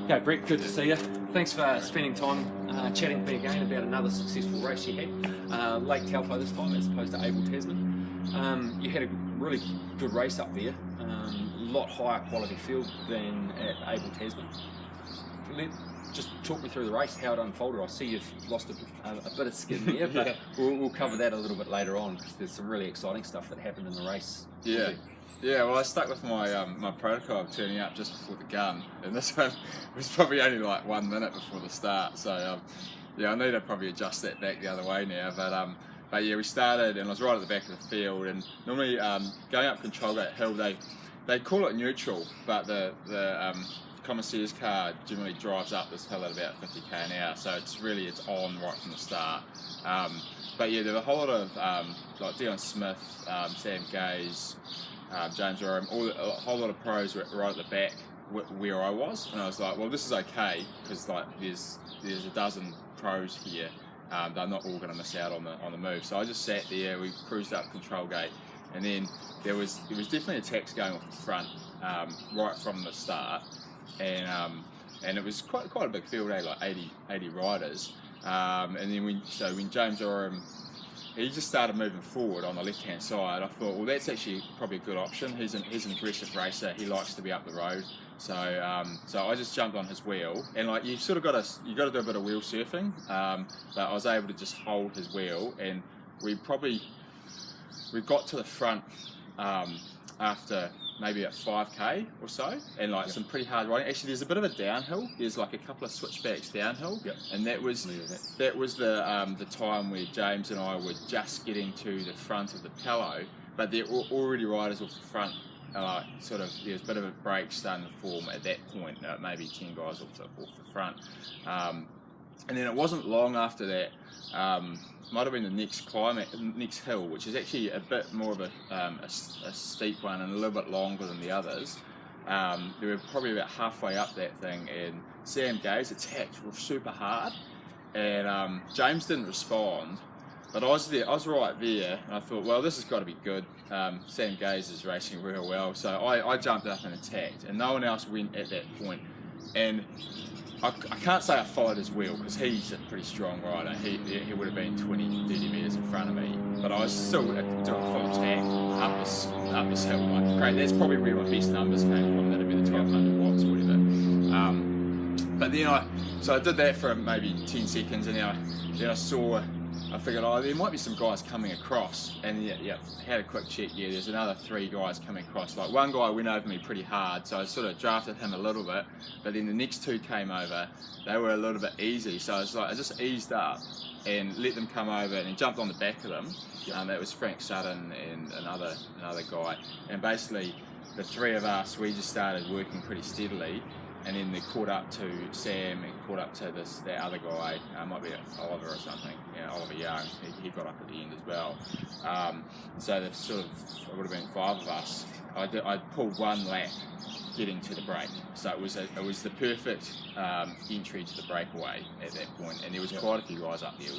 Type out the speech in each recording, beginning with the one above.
Okay, Brett, good to see you. Thanks for spending time chatting to me again about another successful race you had. Lake Taupo this time as opposed to Abel Tasman. You had a really good race up there, a lot higher quality field than at Abel Tasman. Just talk me through the race, how it unfolded. I see you've lost a bit of skin there, but we'll cover that a little bit later on because there's some really exciting stuff that happened in the race. Yeah, well, I stuck with my my protocol of turning up just before the gun, and this one was probably only like 1 minute before the start. So I need to probably adjust that back the other way now. But yeah, we started, and I was right at the back of the field. And normally going up Control Gate Hill, they call it neutral, but the commissaires car generally drives up this hill at about 50k an hour, so it's on right from the start. But yeah, there were a whole lot of like Dion Smith, Sam Gaze, James Rome, a whole lot of pros were right at the back where I was, and I was like, well, this is okay because like there's a dozen pros here. They're not all going to miss out on the move. So I just sat there. We cruised up Control Gate, and then there was definitely attacks going off the front right from the start, and it was quite a big field, like 80 riders. And then when James Rome, he just started moving forward on the left-hand side, I thought, well, that's actually probably a good option. He's an aggressive racer. He likes to be up the road. So I just jumped on his wheel, and like you sort of got to do a bit of wheel surfing. But I was able to just hold his wheel, and we got to the front after maybe at 5k or so, and like some pretty hard riding. Actually, there's a bit of a downhill. There's like a couple of switchbacks downhill, and that was the time where James and I were just getting to the front of the Pello, but there were already riders off the front. There's a bit of a break starting to form at that point. Maybe 10 guys off the front, and then it wasn't long after that. Might have been the next hill, which is actually a bit more of a steep one and a little bit longer than the others. They were probably about halfway up that thing, and Sam Gaze attacked super hard, and James didn't respond. But I was right there, and I thought, well, this has got to be good. Sam Gaze is racing real well, so I jumped up and attacked, and no one else went at that point. And I can't say I followed his wheel because he's a pretty strong rider. He would have been 20, 30 metres in front of me, but I was still doing a full attack up this hill. Like, great, that's probably where my best numbers came from. That'd be the 1200 watts or whatever. But then I did that for maybe 10 seconds, and then I figured, there might be some guys coming across, and had a quick check. Yeah, there's another 3 guys coming across. Like one guy went over me pretty hard, so I sort of drafted him a little bit, but then the next 2 came over. They were a little bit easy, so I just eased up and let them come over, and then jumped on the back of them. That was Frank Sutton and another guy, and basically the 3 of us, we just started working pretty steadily. And then they caught up to Sam and caught up to that other guy, might be Oliver or something, Oliver Young. He got up at the end as well. So it would have been 5 of us. I pulled 1 lap getting to the break, so it was the perfect entry to the breakaway at that point. And there was quite a few guys up there.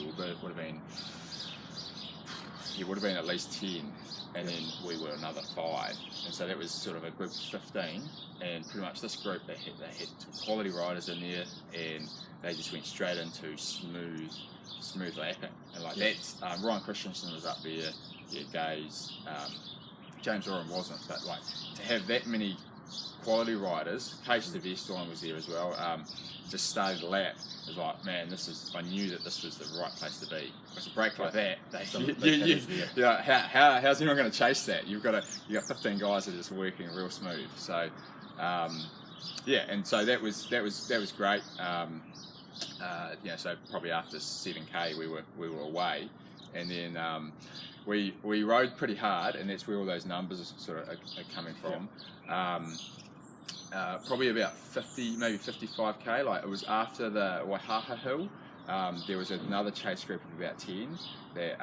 It would have been at least 10, and then we were another 5, and so that was sort of a group of 15, and pretty much this group they had quality riders in there, and they just went straight into smooth lapping, and like that's Ryan Christensen was up there, Gaze, James Oram wasn't, but like to have that many quality riders, Case de Vestine was there as well. Just started the lap. It was like, man, I knew that this was the right place to be. With a break like that, how's anyone going to chase that? You got 15 guys that are just working real smooth. So, and so that was great. So probably after 7k we were away, and then we rode pretty hard, and that's where all those numbers sort of are coming from. Probably about 50, maybe 55k. Like it was after the Waihaha Hill. There was another chase group of about 10 that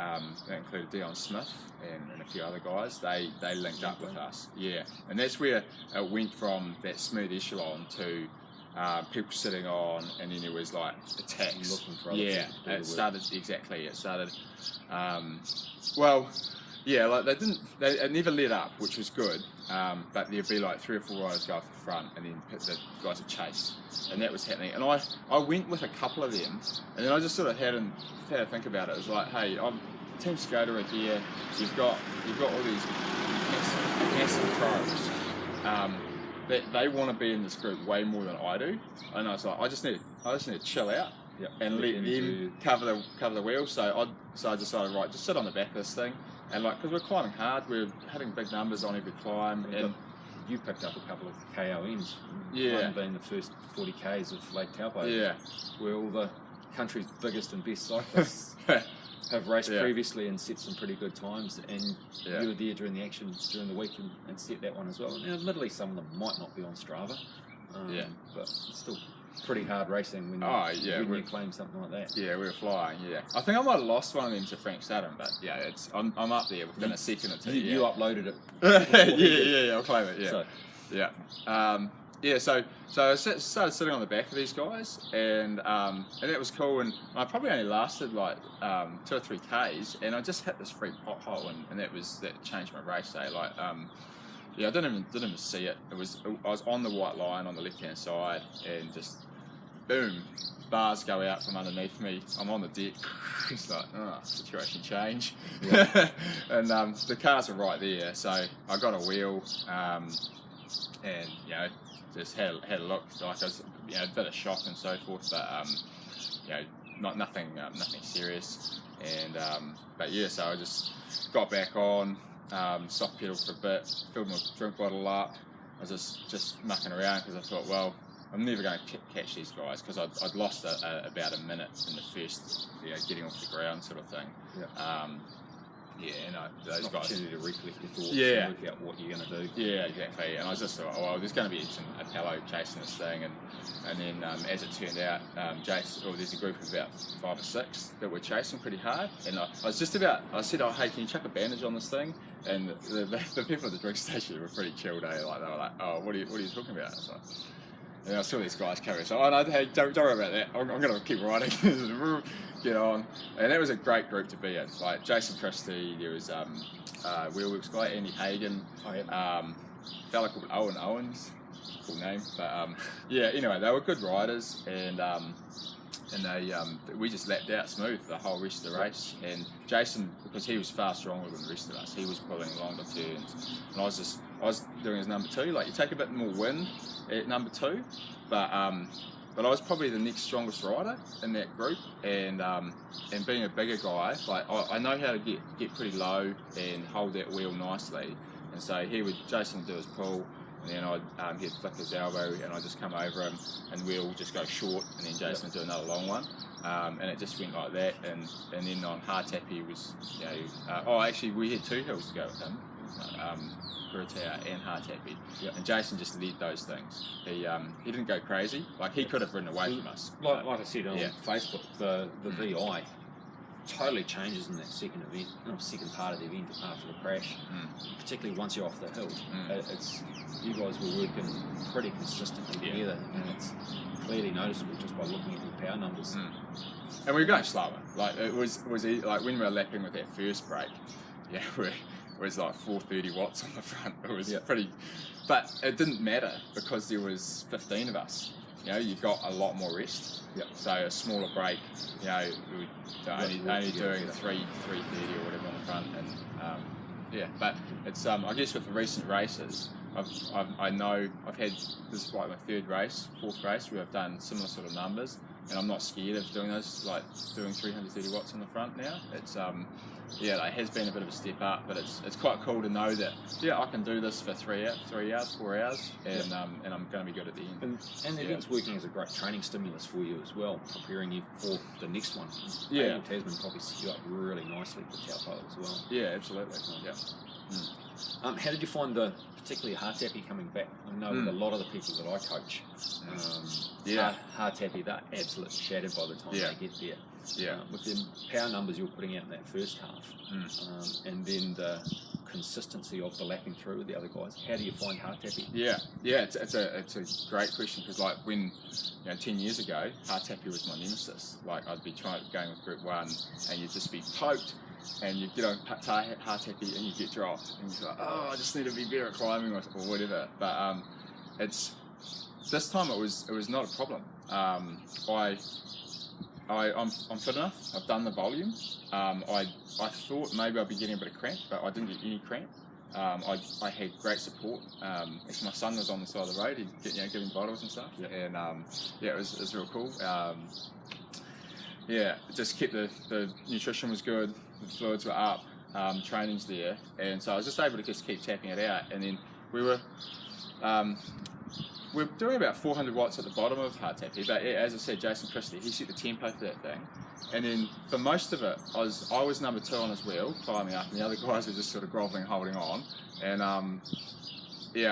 included Dion Smith and a few other guys. They linked up with us, and that's where it went from that smooth echelon to people sitting on, and then there was like attacks. Looking for other people. It started. Yeah, like it never let up, which was good. But there'd be like 3 or 4 riders go off the front, and then the guys would chase, and that was happening. And I went with a couple of them, and then I just sort of had to think about it. It was like, hey, I'm Team Skoda here. You've got all these massive pros. That they want to be in this group way more than I do, and I was like, I just need to chill out. Yep. And let them cover the wheel. So I decided, right, just sit on the back of this thing, and like, because we're climbing hard, we're hitting big numbers on every climb, and you picked up a couple of KOMs. Yeah. One being the first 40 Ks of Lake Taupo. Yeah. Where all the country's biggest and best cyclists have raced previously and set some pretty good times, and you were there during the action during the week and set that one as well. Now, admittedly, some of them might not be on Strava, but it's still pretty hard racing when you claim something like that. Yeah, we were flying. Yeah, I think I might have lost one of them to Frank Sutton, but yeah, I'm up there within a second or two. You uploaded it. yeah, I'll claim it. Yeah, so I started sitting on the back of these guys, and that was cool. And I probably only lasted like 2 or 3 Ks, and I just hit this free pothole, and that changed my race day. Like, I didn't even see it. I was on the white line on the left hand side, and just boom, bars go out from underneath me. I'm on the deck. It's like, situation change. Yeah. And the cars are right there, so I got a wheel, and just had a look. Like, I was, a bit of shock and so forth, but nothing serious. And so I just got back on, soft pedal for a bit, filled my drink bottle up. I was just mucking around because I thought, well, I'm never going to catch these guys, because I'd lost about a minute in the first, getting off the ground sort of thing. Those guys. Opportunity to recollect your thoughts and work out what you're going to do. Yeah, exactly. And I was just thought, there's going to be some Apollo chasing this thing, and then as it turned out, there's a group of about 5 or 6 that were chasing pretty hard, and I said, hey, can you chuck a bandage on this thing? And the people at the drink station were pretty chilled. Like, they were like, oh, what are you talking about? So, and I saw these guys carry, so hey, don't worry about that. I'm going to keep riding. Get on. And that was a great group to be in. Like Jason Christie, there was Wheelworks guy, Andy Hagan, a fella called Owen Owens, cool name. But anyway, they were good riders, and we just lapped out smooth the whole rest of the race. And Jason, because he was far stronger than the rest of us, he was pulling longer turns, and I was doing his number 2. Like, you take a bit more wind at number 2, but I was probably the next strongest rider in that group, and being a bigger guy, like I know how to get pretty low and hold that wheel nicely, and so Jason would do his pull, and then he'd flick his elbow, and I'd just come over him, and the wheel would just go short, and then Jason would do another long one, and it just went like that, and then on hard tap he was, actually we had 2 hills to go with him. Kuratau and Hardtappy, and Jason just led those things. He didn't go crazy. Like, he could have ridden away from us. Like I said on Facebook, the VI totally changes in that second part of the event after the crash. Particularly once you're off the hill, you guys were working pretty consistently together, and it's clearly noticeable just by looking at your power numbers. And we were going slower. Like, it was like when we were lapping with that first break. It was like 430 watts on the front. It was pretty, but it didn't matter because there was 15 of us. You got a lot more rest. So a smaller break. We were only doing 330 or whatever on the front, and But it's I guess with the recent races, I know I've had, this is like my 4th race where I've done similar sort of numbers, and I'm not scared of doing those, like doing 330 watts on the front now. It's it has been a bit of a step up, but it's quite cool to know that I can do this for 3 hours, 4 hours, and I'm going to be good at the end. And the event's working as a great training stimulus for you as well, preparing you for the next one. Tasman probably set you up really nicely for Taupo as well. Yeah, absolutely. How did you find particularly Hardtappy coming back? I know with a lot of the people that I coach, Hardtappy, they're absolutely shattered by the time they get there. With the power numbers you're putting out in that first half, and then the consistency of the lapping through with the other guys, how do you find Hardtappy? It's a great question, because like when 10 years ago, Hardtappy was my nemesis. Like, I'd be going with Group 1, and you'd just be poked, and you get on hard tappy and you get dropped, and you're like, oh, I just need to be better at climbing or whatever. But this time it was not a problem. I'm fit enough. I've done the volume. I thought maybe I'd be getting a bit of cramp, but I didn't get any cramp. I had great support. Actually, my son was on the side of the road, giving bottles and stuff, and it was real cool. Just kept the nutrition was good, the fluids were up, training's there, and so I was just able to just keep tapping it out. And then we're doing about 400 watts at the bottom of hard tappy, but as I said, Jason Christie, he set the tempo for that thing. And then for most of it, I was number 2 on his wheel, climbing up, and the other guys were just sort of groveling, holding on. And I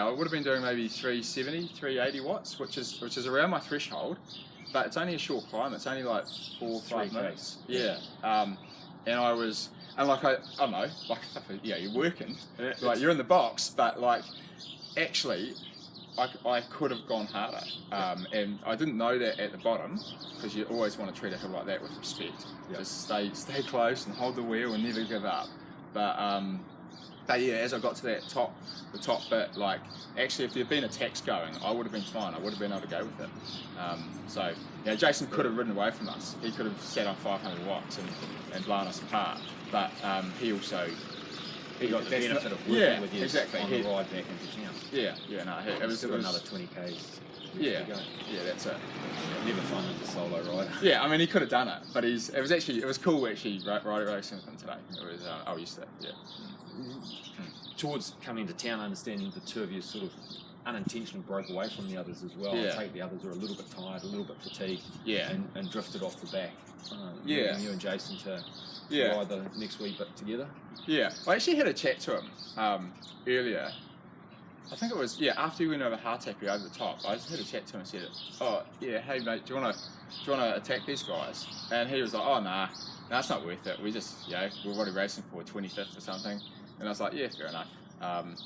would have been doing maybe 370, 380 watts, which is around my threshold, but it's only a short climb. It's only like 4 or 5 minutes. Yeah. And I don't know, like, you're working, like you're in the box, but like, actually, I could have gone harder, and I didn't know that at the bottom, because you always want to treat a hill like that with respect. Just stay close and hold the wheel and never give up. But as I got to the top bit, like, actually, if there'd been attacks going, I would have been fine. I would have been able to go with it. Jason could have ridden away from us. He could have sat on 500 watts and blown us apart. But he got the benefit of working with you on the ride back into town. It was still another 20 k's. To go. That's it. Never fun as a solo rider. Yeah, I mean, he could have done it, but it was cool actually racing with him today. It was yesterday. Towards coming into town, understanding the two of you sort of unintentionally broke away from the others as well. I take the others are a little bit tired, a little bit fatigued, and drifted off the back. You and Jason to ride the next wee bit together. Yeah, I actually had a chat to him earlier. I think it was after we went over hard tappy over the top. I just had a chat to him and said, "Oh yeah, hey mate, do you want to attack these guys?" And he was like, "Oh nah, it's not worth it. We just we're already racing for 25th or something." And I was like, "Yeah, fair enough."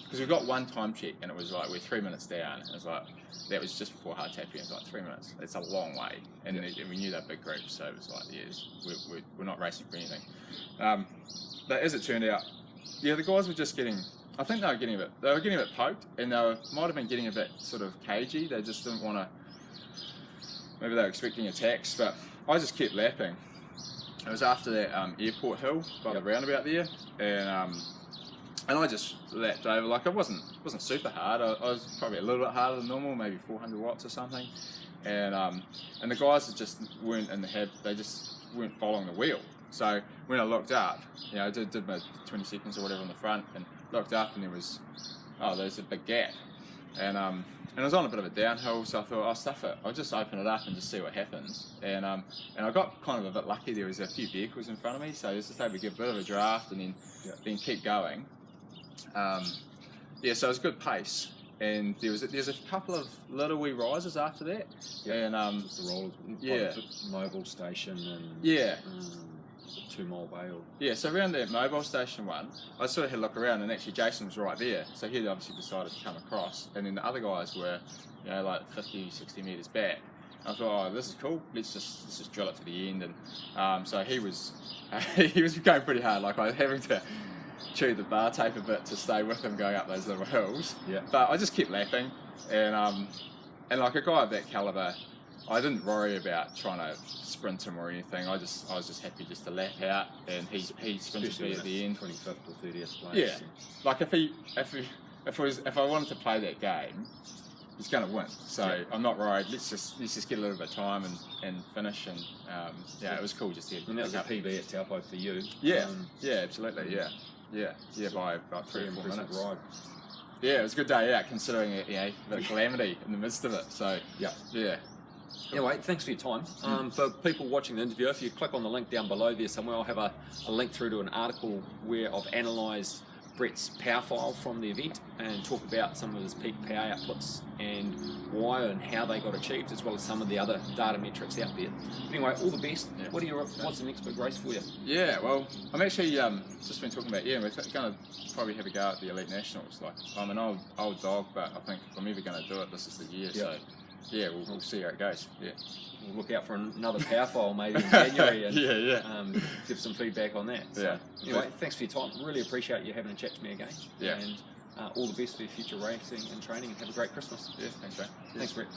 Because we got one time check and it was like we're 3 minutes down. It was like that was just before hard tappy. It was like 3 minutes. It's a long way, and we knew that big group, so it was like we're not racing for anything. But as it turned out, the guys were just getting. I think they were getting a bit poked, and they might have been getting a bit sort of cagey. They just didn't want to. Maybe they were expecting attacks, but I just kept lapping. It was after that airport hill by the roundabout there, and I just lapped over. Like, it wasn't super hard. I was probably a little bit harder than normal, maybe 400 watts or something. And the guys just weren't in the habit. They just weren't following the wheel. So when I looked up, I did my 20 seconds or whatever on the front, and looked up, and there's a big gap. And it was on a bit of a downhill, so I thought, I'll stuff it. I'll just open it up and just see what happens. And I got kind of a bit lucky. There was a few vehicles in front of me, so I was just able to give a bit of a draft and then keep going. So it was a good pace. And there's a couple of little wee rises after that. And just the rollers, mobile station and 2 Mile Bay. So around that mobile station one, I sort of had a look around, and actually Jason was right there. So he obviously decided to come across, and then the other guys were, like 50, 60 metres back. And I thought, oh, this is cool. Let's just drill it to the end. And so he was going pretty hard. Like, I was having to chew the bar tape a bit to stay with him going up those little hills. But I just kept lapping, and like a guy of that calibre, I didn't worry about trying to sprint him or anything. I was just happy just to lap out, and he sprinted me at the end. 25th or 30th place. Yeah, like if I wanted to play that game, he's going to win. So I'm not worried. Let's just get a little bit of time and finish. And it was cool just to. And that was a PB at Taupo for you. Absolutely. By about 3 or 4 minutes. Ride. Yeah, it was a good day out, considering it, a bit of calamity in the midst of it. So Anyway, thanks for your time. For people watching the interview, if you click on the link down below there somewhere, I'll have a link through to an article where I've analysed Brett's power file from the event and talk about some of his peak power outputs and why and how they got achieved, as well as some of the other data metrics out there. Anyway, all the best. What's the next big race for you? Yeah, well, I'm actually just been talking about we're going to probably have a go at the Elite Nationals. Like, I'm an old dog, but I think if I'm ever going to do it, this is the year. So yeah, we'll see how it goes. Yeah. We'll look out for another power file maybe in January and yeah. give some feedback on that. So, anyway, thanks for your time. Really appreciate you having a chat to me again. Yeah. And all the best for your future racing and training, and have a great Christmas. Yeah, thanks, Ray. Thanks, Brett.